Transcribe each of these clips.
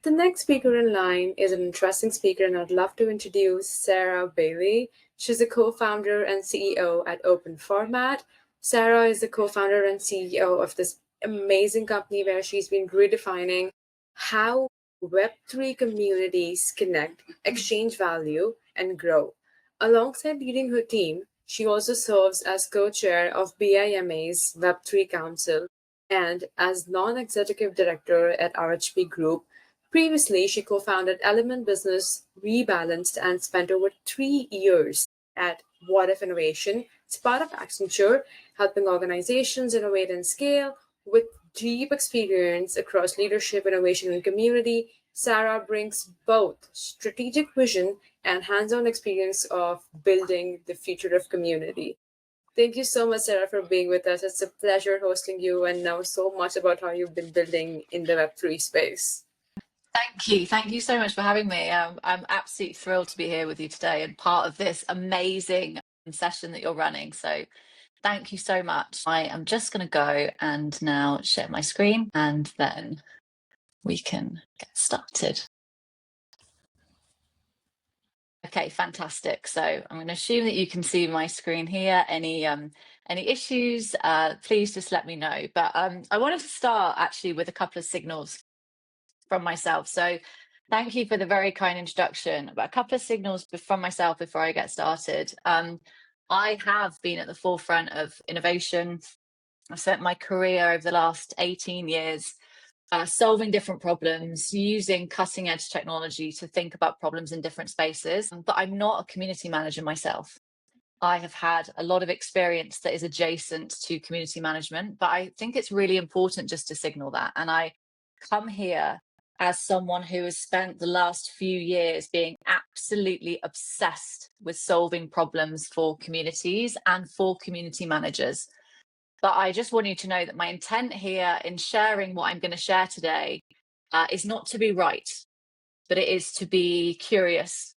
The next speaker in line is an interesting speaker, and I'd love to introduce Sarah Bailey. She's a co-founder and CEO at Open Format. Sarah is the co-founder and CEO of this amazing company where she's been redefining how Web3 communities connect, exchange value, and grow. Alongside leading her team, she also serves as co-chair of BIMA's Web3 Council and as non-executive director at RHP Group. Previously, she co-founded Element Business, Rebalanced, and spent over 3 years at What If Innovation. It's part of Accenture, helping organizations innovate and scale. With deep experience across leadership, innovation, and community, Sarah brings both strategic vision and hands-on experience of building the future of community. Thank you so much, Sarah, for being with us. It's a pleasure hosting you and know so much about how you've been building in the Web3 space. Thank you. Thank you so much for having me. I'm absolutely thrilled to be here with you today and part of this amazing session that you're running. So thank you so much. I am just going to go and now share my screen and then we can get started. Okay, fantastic. So I'm going to assume that you can see my screen here. Any issues, please just let me know. But I wanted to start actually with a couple of signals from myself. So thank you for the very kind introduction. But a couple of signals from myself before I get started. I have been at the forefront of innovation. I've spent my career over the last 18 years solving different problems, using cutting edge technology to think about problems in different spaces. But I'm not a community manager myself. I have had a lot of experience that is adjacent to community management, but I think it's really important just to signal that. And I come here as someone who has spent the last few years being absolutely obsessed with solving problems for communities and for community managers. But I just want you to know that my intent here in sharing what I'm going to share today is not to be right, but it is to be curious,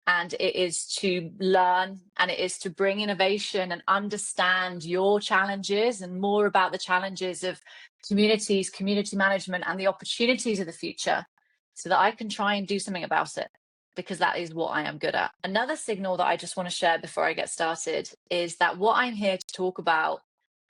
and it is to learn, and it is to bring innovation and understand your challenges and more about the challenges of communities, community management, and the opportunities of the future so that I can try and do something about it, because that is what I am good at. Another signal that I just want to share before I get started is that what I'm here to talk about,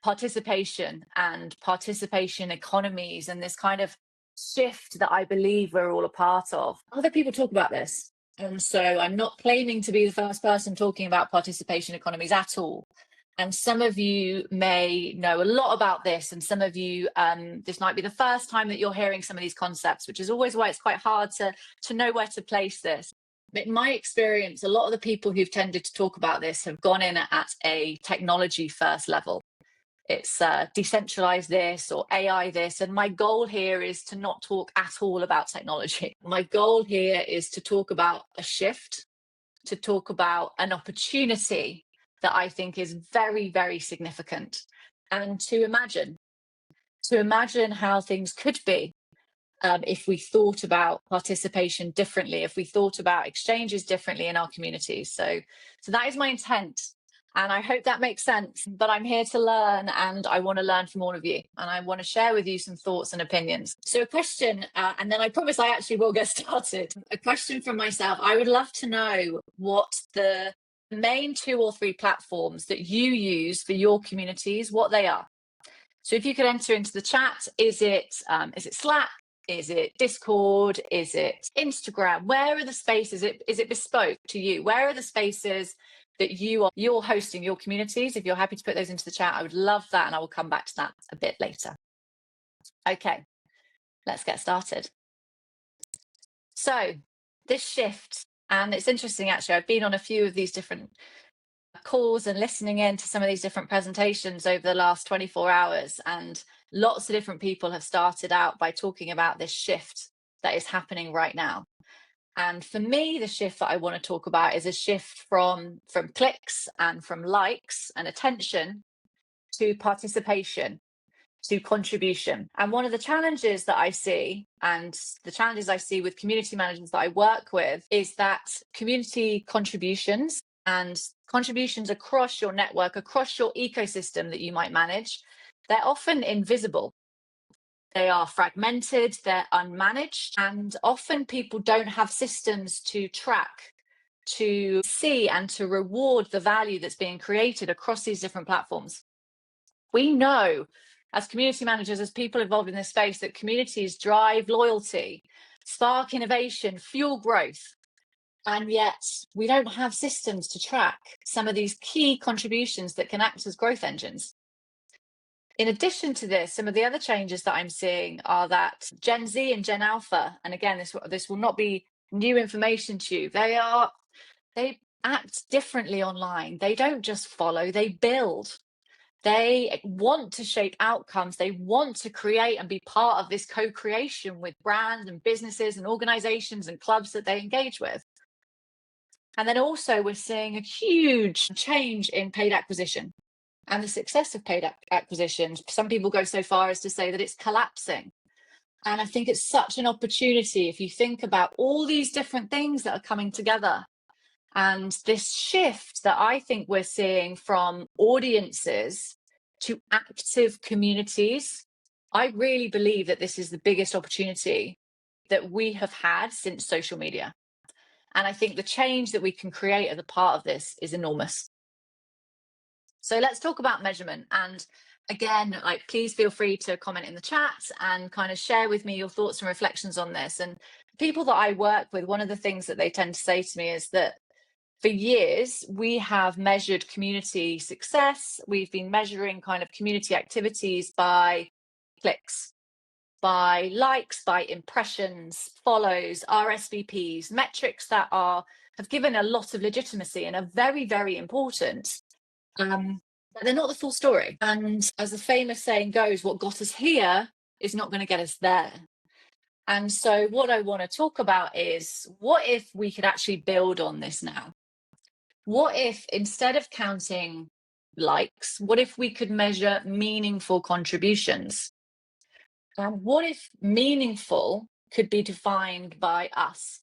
participation and participation economies, and this kind of shift that I believe we're all a part of. Other people talk about this. And so I'm not claiming to be the first person talking about participation economies at all. And some of you may know a lot about this, and some of you, this might be the first time that you're hearing some of these concepts, which is always why it's quite hard to know where to place this. But in my experience, a lot of the people who've tended to talk about this have gone in at a technology first level. It's decentralized this or AI this. And my goal here is to not talk at all about technology. My goal here is to talk about a shift, to talk about an opportunity that I think is very, very significant, and to imagine how things could be if we thought about participation differently, if we thought about exchanges differently in our communities. So that is my intent. And I hope that makes sense, but I'm here to learn, and I want to learn from all of you, and I want to share with you some thoughts and opinions. So a question, and then I promise I actually will get started. A question from myself. I would love to know what the main 2 or 3 platforms that you use for your communities, what they are. So if you could enter into the chat, is it Slack? Is it Discord? Is it Instagram? Where are the spaces? Is it bespoke to you? Where are the spaces that you're hosting your communities? If you're happy to put those into the chat, I would love that, and I will come back to that a bit later. Okay, let's get started. So this shift, and it's interesting actually, I've been on a few of these different calls and listening in to some of these different presentations over the last 24 hours, and lots of different people have started out by talking about this shift that is happening right now. And for me, the shift that I want to talk about is a shift from clicks and from likes and attention to participation, to contribution. And one of the challenges that I see, and the challenges I see with community managers that I work with, is that community contributions and contributions across your network, across your ecosystem that you might manage, they're often invisible. They are fragmented, they're unmanaged, and often people don't have systems to track, to see, and to reward the value that's being created across these different platforms. We know as community managers, as people involved in this space, that communities drive loyalty, spark innovation, fuel growth. And yet we don't have systems to track some of these key contributions that can act as growth engines. In addition to this, some of the other changes that I'm seeing are that Gen Z and Gen Alpha, and again, this will not be new information to you, they act differently online. They don't just follow, they build. They want to shape outcomes. They want to create and be part of this co-creation with brands and businesses and organizations and clubs that they engage with. And then also we're seeing a huge change in paid acquisition and the success of paid acquisition. Some people go so far as to say that it's collapsing. And I think it's such an opportunity if you think about all these different things that are coming together. And this shift that I think we're seeing from audiences to active communities, I really believe that this is the biggest opportunity that we have had since social media. And I think the change that we can create as a part of this is enormous. So let's talk about measurement. And again, please feel free to comment in the chat and kind of share with me your thoughts and reflections on this. And people that I work with, one of the things that they tend to say to me is that for years, we have measured community success. We've been measuring kind of community activities by clicks, by likes, by impressions, follows, RSVPs, metrics that have given a lot of legitimacy and are very, very important. But they're not the full story. And as the famous saying goes, what got us here is not going to get us there. And so what I want to talk about is, what if we could actually build on this now? What if instead of counting likes, what if we could measure meaningful contributions? And what if meaningful could be defined by us,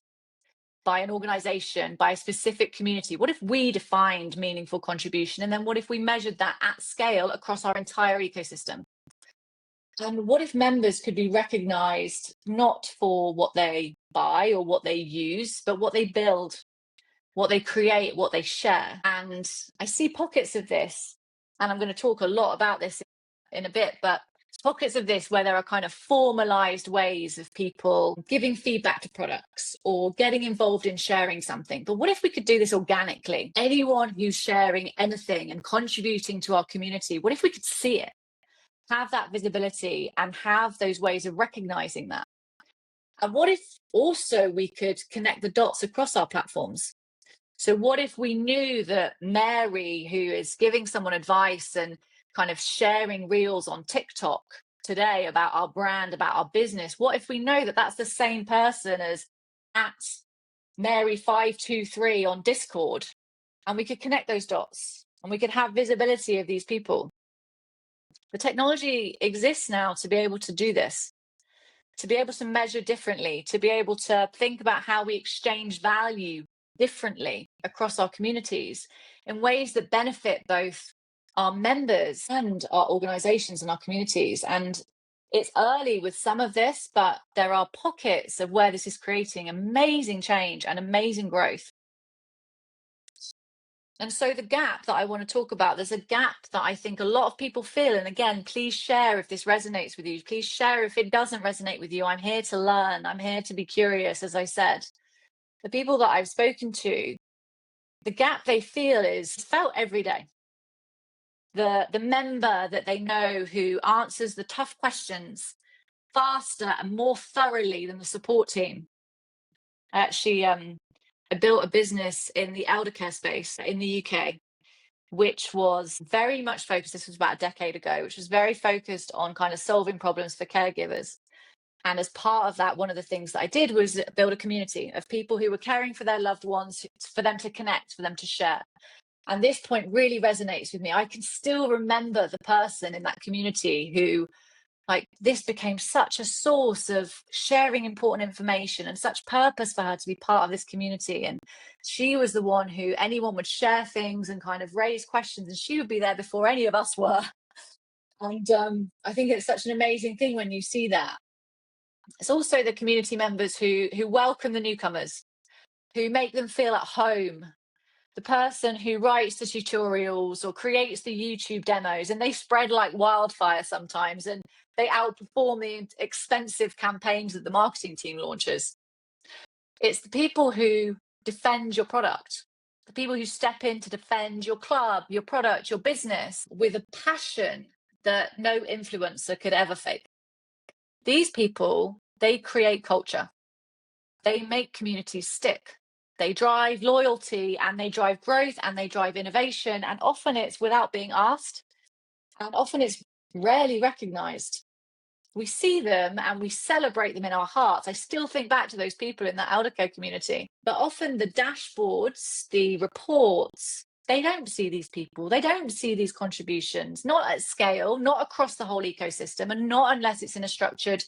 by an organization, by a specific community? What if we defined meaningful contribution? And then what if we measured that at scale across our entire ecosystem? And what if members could be recognized not for what they buy or what they use, but what they build, what they create, what they share? And I see pockets of this, and I'm going to talk a lot about this in a bit, but pockets of this where there are kind of formalized ways of people giving feedback to products or getting involved in sharing something. But what if we could do this organically? Anyone who's sharing anything and contributing to our community, what if we could see it, have that visibility, and have those ways of recognizing that? And what if also we could connect the dots across our platforms? So what if we knew that Mary, who is giving someone advice and kind of sharing reels on TikTok today about our brand, about our business, what if we know that that's the same person as at Mary523 on Discord? And we could connect those dots and we could have visibility of these people. The technology exists now to be able to do this, to be able to measure differently, to be able to think about how we exchange value differently across our communities in ways that benefit both our members and our organizations and our communities. And it's early with some of this, but there are pockets of where this is creating amazing change and amazing growth. And so the gap that I want to talk about, there's a gap that I think a lot of people feel. And again, please share if this resonates with you. Please share if it doesn't resonate with you. I'm here to learn. I'm here to be curious, as I said. The people that I've spoken to, the gap they feel is felt every day. The member that they know who answers the tough questions faster and more thoroughly than the support team. I built a business in the elder care space in the UK, which was very much focused, this was about a decade ago, which was very focused on kind of solving problems for caregivers. And as part of that, one of the things that I did was build a community of people who were caring for their loved ones, for them to connect, for them to share. And this point really resonates with me. I can still remember the person in that community who, this became such a source of sharing important information and such purpose for her to be part of this community. And she was the one who anyone would share things and kind of raise questions, and she would be there before any of us were. And I think it's such an amazing thing when you see that. It's also the community members who welcome the newcomers, who make them feel at home. The person who writes the tutorials or creates the YouTube demos, and they spread like wildfire sometimes, and they outperform the expensive campaigns that the marketing team launches. It's the people who defend your product, the people who step in to defend your club, your product, your business with a passion that no influencer could ever fake. These people, they create culture. They make communities stick. They drive loyalty, and they drive growth, and they drive innovation. And often it's without being asked. And often it's rarely recognized. We see them and we celebrate them in our hearts. I still think back to those people in the Aldeco community. But often the dashboards, the reports, they don't see these people. They don't see these contributions, not at scale, not across the whole ecosystem, and not unless it's in a structured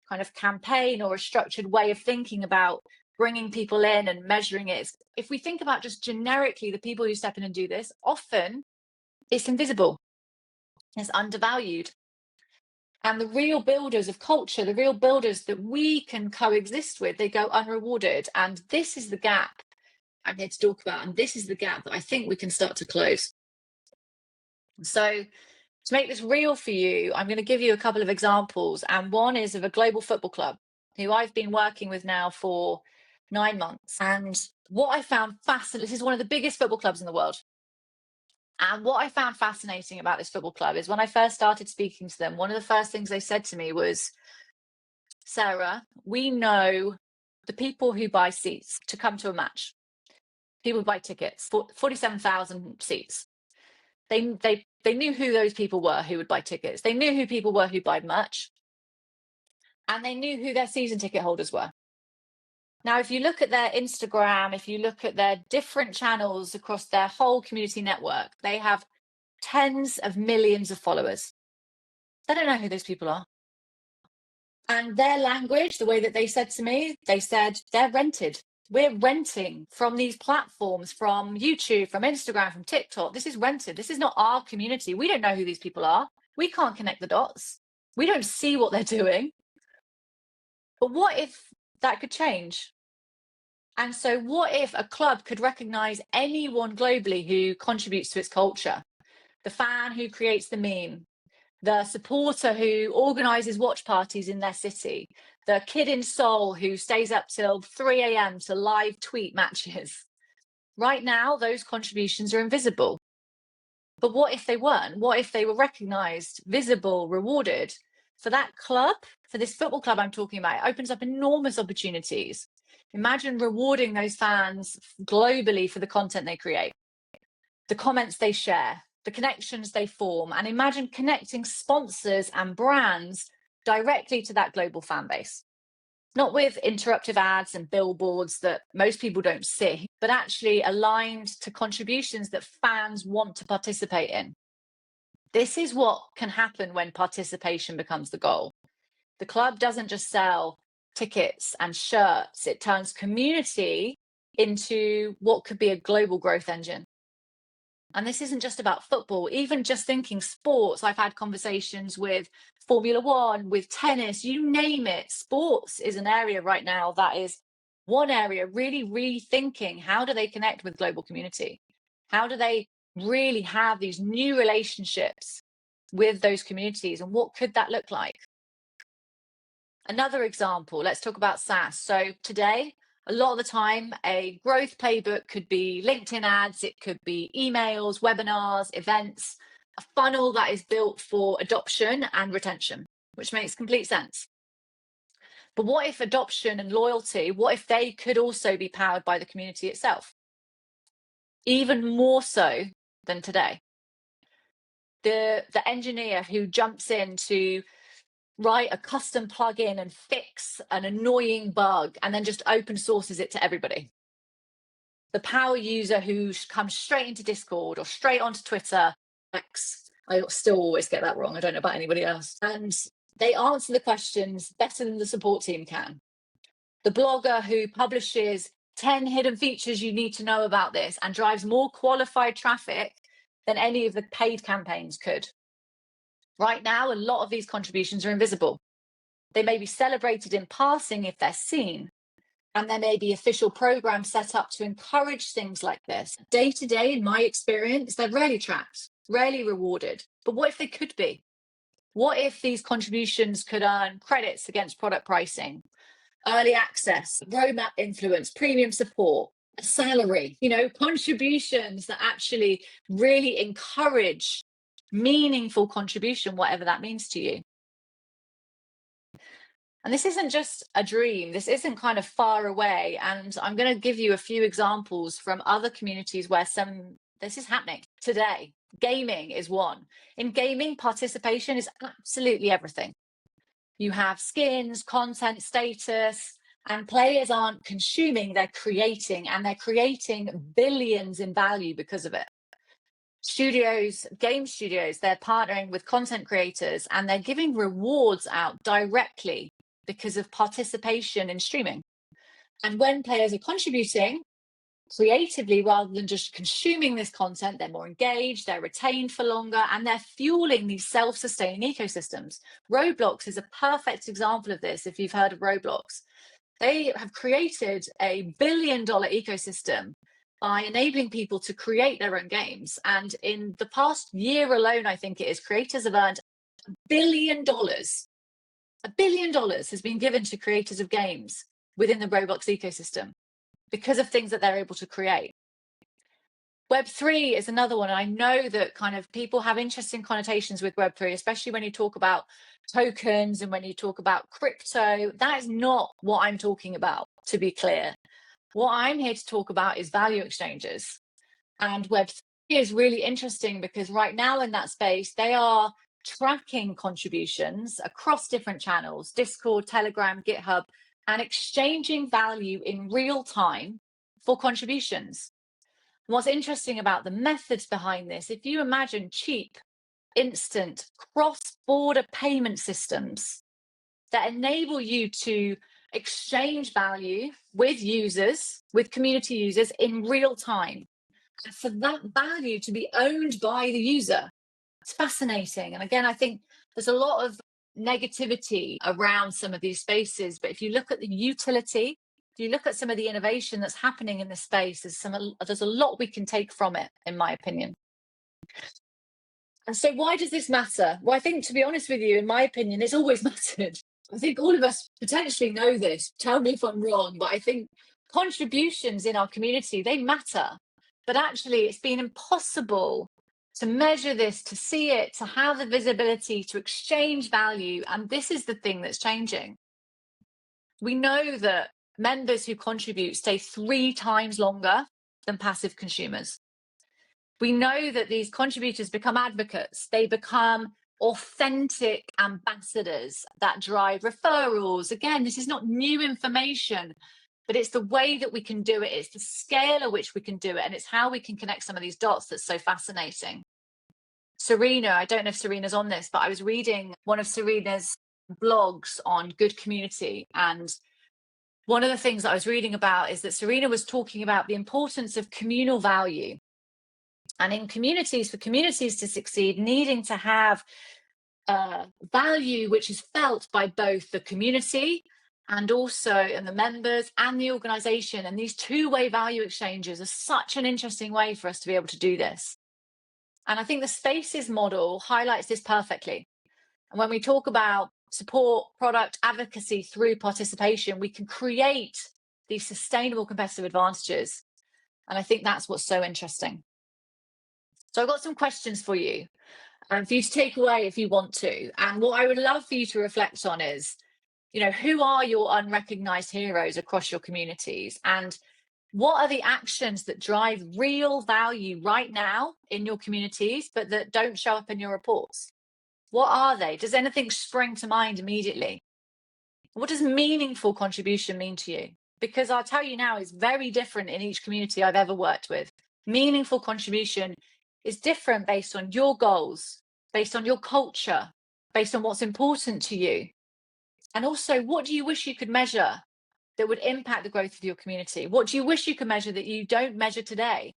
kind of campaign or a structured way of thinking about bringing people in and measuring it. If we think about just generically the people who step in and do this, often it's invisible, it's undervalued. And the real builders of culture, the real builders that we can coexist with, they go unrewarded. And this is the gap I'm here to talk about. And this is the gap that I think we can start to close. So to make this real for you, I'm going to give you a couple of examples. And one is of a global football club who I've been working with now for 9 months. And what I found fascinating, this is one of the biggest football clubs in the world. And what I found fascinating about this football club is when I first started speaking to them, one of the first things they said to me was, Sarah, we know the people who buy seats to come to a match. People buy tickets, 47,000 seats. They knew who those people were who would buy tickets. They knew who people were who buy merch. And they knew who their season ticket holders were. Now, if you look at their Instagram, if you look at their different channels across their whole community network, they have tens of millions of followers. They don't know who those people are. And their language, the way that they said to me, they said, they're rented. We're renting from these platforms, from YouTube, from Instagram, from TikTok. This is rented. This is not our community. We don't know who these people are. We can't connect the dots. We don't see what they're doing. But what if that could change? And so what if a club could recognize anyone globally who contributes to its culture? The fan who creates the meme, the supporter who organizes watch parties in their city, the kid in Seoul who stays up till 3 a.m. to live tweet matches. Right now, those contributions are invisible. But what if they weren't? What if they were recognized, visible, rewarded? For that club, for this football club I'm talking about, it opens up enormous opportunities. Imagine rewarding those fans globally for the content they create, the comments they share, the connections they form, and imagine connecting sponsors and brands directly to that global fan base. Not with interruptive ads and billboards that most people don't see, but actually aligned to contributions that fans want to participate in. This is what can happen when participation becomes the goal. The club doesn't just sell tickets and shirts, it turns community into what could be a global growth engine. And this isn't just about football, even just thinking sports. I've had conversations with Formula One, with tennis, you name it. Sports is an area right now that is one area really rethinking how do they connect with global community? How do they really have these new relationships with those communities? And what could that look like? Another example, let's talk about SaaS. So today, a lot of the time, a growth playbook could be LinkedIn ads, it could be emails, webinars, events, a funnel that is built for adoption and retention, which makes complete sense. But what if adoption and loyalty, what if they could also be powered by the community itself? Even more so than today. The engineer who jumps in to write a custom plugin and fix an annoying bug and then just open sources it to everybody. The power user who comes straight into Discord or straight onto Twitter, X, I still always get that wrong, I don't know about anybody else, and they answer the questions better than the support team can. The blogger who publishes 10 hidden features you need to know about this and drives more qualified traffic than any of the paid campaigns could. Right now, a lot of these contributions are invisible. They may be celebrated in passing if they're seen, and there may be official programs set up to encourage things like this. Day to day, in my experience, they're rarely tracked, rarely rewarded. But what if they could be? What if these contributions could earn credits against product pricing, early access, roadmap influence, premium support, a salary, contributions that actually really encourage meaningful contribution, whatever that means to you. And this isn't just a dream, this isn't kind of far away. And I'm going to give you a few examples from other communities where this is happening today. Gaming is one. In gaming, participation is absolutely everything. You have skins, content, status, and players aren't consuming, they're creating, and they're creating billions in value because of it. Game studios, they're partnering with content creators and they're giving rewards out directly because of participation in streaming. And when players are contributing creatively rather than just consuming this content, they're more engaged, they're retained for longer, and they're fueling these self-sustaining ecosystems. Roblox is a perfect example of this. If you've heard of Roblox, they have created a billion-dollar ecosystem by enabling people to create their own games. And in the past year alone, I think it is, creators have earned $1 billion. $1 billion has been given to creators of games within the Roblox ecosystem because of things that they're able to create. Web3 is another one. I know that kind of people have interesting connotations with Web3, especially when you talk about tokens and when you talk about crypto. That is not what I'm talking about, to be clear. What I'm here to talk about is value exchanges. And Web3 is really interesting because right now in that space, they are tracking contributions across different channels, Discord, Telegram, GitHub, and exchanging value in real time for contributions. What's interesting about the methods behind this, if you imagine cheap, instant, cross-border payment systems that enable you to exchange value with users, with community users in real time, and for that value to be owned by the user, it's fascinating. And again, I think there's a lot of negativity around some of these spaces, but if you look at the utility, if you look at some of the innovation that's happening in this space, there's a lot we can take from it, in my opinion. And so why does this matter? Well, I think, to be honest with you, in my opinion, it's always mattered. I think all of us potentially know this. Tell me if I'm wrong, but I think contributions in our community, they matter. But actually, it's been impossible to measure this, to see it, to have the visibility, to exchange value. And this is the thing that's changing. We know that members who contribute stay 3 times longer than passive consumers. We know that these contributors become advocates. They become authentic ambassadors that drive referrals. Again, this is not new information, but it's the way that we can do it. It's the scale at which we can do it. And it's how we can connect some of these dots that's so fascinating. Serena, I don't know if Serena's on this, but I was reading one of Serena's blogs on Good Community. And one of the things that I was reading about is that Serena was talking about the importance of communal value. And in communities, for communities to succeed, needing to have value which is felt by both the community and also the members and the organization. And these two-way value exchanges are such an interesting way for us to be able to do this. And I think the Spaces model highlights this perfectly. And when we talk about support, product advocacy through participation, we can create these sustainable competitive advantages. And I think that's what's so interesting. So I've got some questions for you and for you to take away if you want to. And what I would love for you to reflect on is, who are your unrecognized heroes across your communities? And what are the actions that drive real value right now in your communities, but that don't show up in your reports? What are they? Does anything spring to mind immediately? What does meaningful contribution mean to you? Because I'll tell you now, it's very different in each community I've ever worked with. Meaningful contribution is different based on your goals, based on your culture, based on what's important to you. And also, what do you wish you could measure that would impact the growth of your community? What do you wish you could measure that you don't measure today?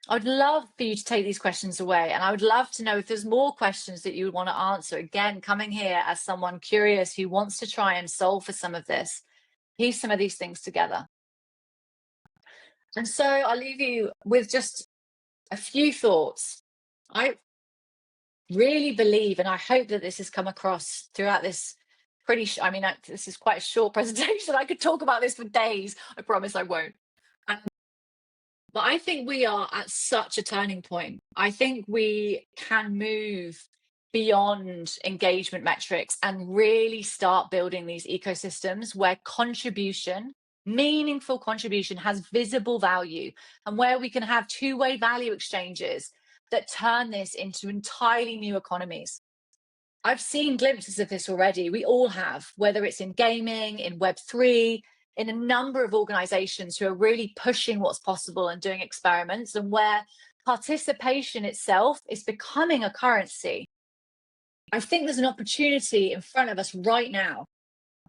I'd love for you to take these questions away, and I would love to know if there's more questions that you would want to answer. Again, coming here as someone curious who wants to try and solve for some of this, piece some of these things together. And so I'll leave you with just a few thoughts. I really believe, and I hope that this has come across throughout this this is quite a short presentation. I could talk about this for days. I promise I won't. But I think we are at such a turning point. I think we can move beyond engagement metrics and really start building these ecosystems where contribution, meaningful contribution, has visible value, and where we can have two-way value exchanges that turn this into entirely new economies. I've seen glimpses of this already. We all have, whether it's in gaming, in Web3, in a number of organizations who are really pushing what's possible and doing experiments, and where participation itself is becoming a currency. I think there's an opportunity in front of us right now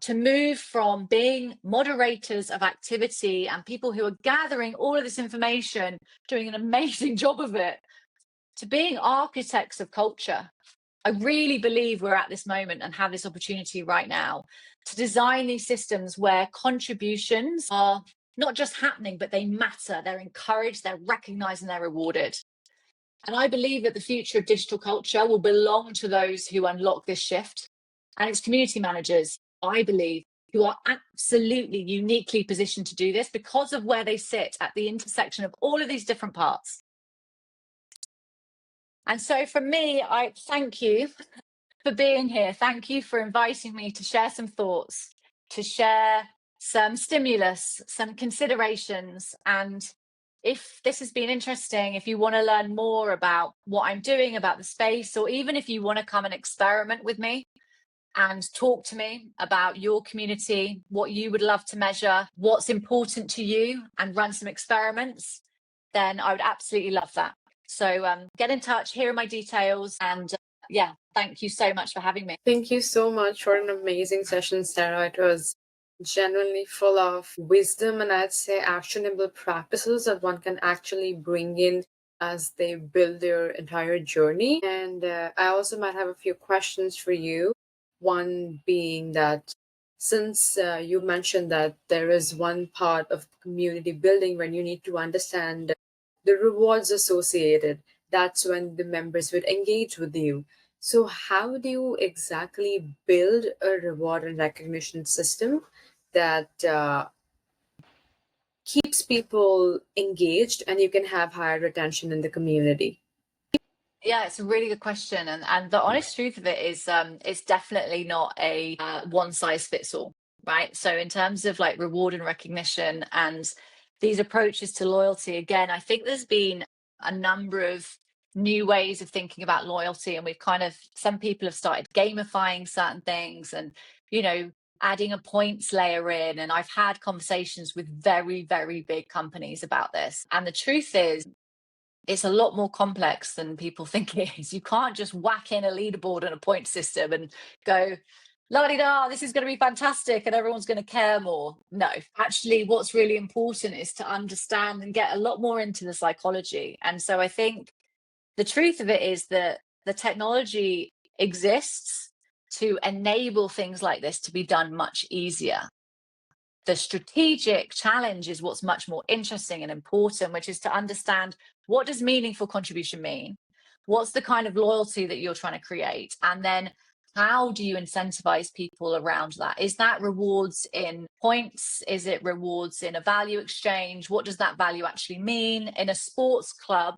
to move from being moderators of activity and people who are gathering all of this information, doing an amazing job of it, to being architects of culture. I really believe we're at this moment and have this opportunity right now to design these systems where contributions are not just happening, but they matter. They're encouraged, they're recognized, and they're rewarded. And I believe that the future of digital culture will belong to those who unlock this shift. And it's community managers, I believe, who are absolutely uniquely positioned to do this because of where they sit at the intersection of all of these different parts. And so for me, I thank you for being here. Thank you for inviting me to share some thoughts, to share some stimulus, some considerations. And if this has been interesting, if you want to learn more about what I'm doing, about the space, or even if you want to come and experiment with me and talk to me about your community, what you would love to measure, what's important to you, and run some experiments, then I would absolutely love that. So get in touch. Here are my details. And yeah, thank you so much for having me. Thank you so much for an amazing session, Sarah. It was genuinely full of wisdom and I'd say actionable practices that one can actually bring in as they build their entire journey. And I also might have a few questions for you. One being that since you mentioned that there is one part of community building when you need to understand the rewards associated, that's when the members would engage with you. So, how do you exactly build a reward and recognition system that keeps people engaged and you can have higher retention in the community? Yeah, it's a really good question, and the honest truth of it is, it's definitely not a one size fits all, right? So in terms of like reward and recognition and these approaches to loyalty, again, I think there's been a number of new ways of thinking about loyalty, and we've kind of, some people have started gamifying certain things, and adding a points layer in. And I've had conversations with very, very big companies about this, and the truth is, it's a lot more complex than people think it is. You can't just whack in a leaderboard and a point system and go, la-di-da, this is going to be fantastic and everyone's going to care more. No, actually, what's really important is to understand and get a lot more into the psychology. And so I think the truth of it is that the technology exists to enable things like this to be done much easier. The strategic challenge is what's much more interesting and important, which is to understand, what does meaningful contribution mean? What's the kind of loyalty that you're trying to create? And then how do you incentivize people around that? Is that rewards in points? Is it rewards in a value exchange? What does that value actually mean? In a sports club,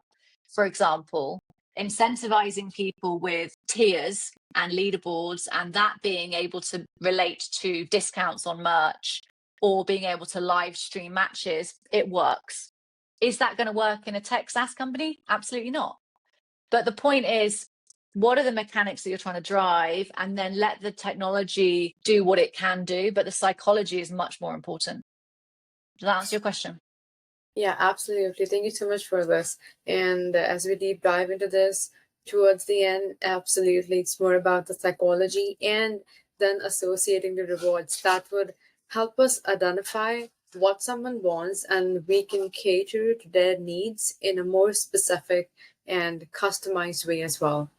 for example, incentivizing people with tiers and leaderboards, and that being able to relate to discounts on merch or being able to live stream matches, it works. Is that going to work in a tech SaaS company? Absolutely not. But the point is, what are the mechanics that you're trying to drive, and then let the technology do what it can do, but the psychology is much more important. Does that answer your question? Yeah, absolutely. Thank you so much for this. And as we deep dive into this towards the end, absolutely, it's more about the psychology and then associating the rewards that would help us identify what someone wants, and we can cater to their needs in a more specific and customized way as well.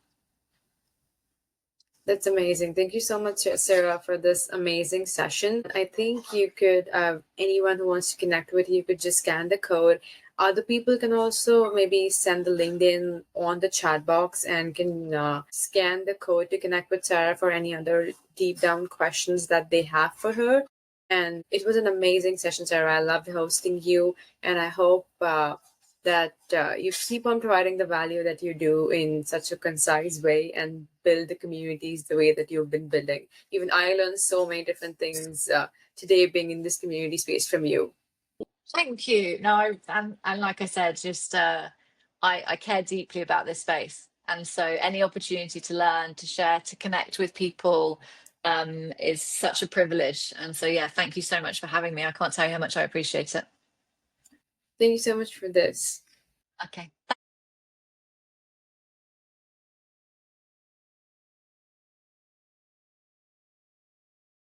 That's amazing. Thank you so much, Sarah, for this amazing session. I think you could, anyone who wants to connect with you, could just scan the code. Other people can also maybe send the LinkedIn on the chat box and can scan the code to connect with Sarah for any other deep down questions that they have for her. And it was an amazing session, Sarah. I loved hosting you, and I hope that you keep on providing the value that you do in such a concise way and build the communities the way that you've been building. Even I learned so many different things today being in this community space from you. Thank you. No, and like I said, just I care deeply about this space, and so any opportunity to learn, to share, to connect with people is such a privilege. And so yeah, thank you so much for having me. I can't tell you how much I appreciate it. Thank you so much for this. Okay.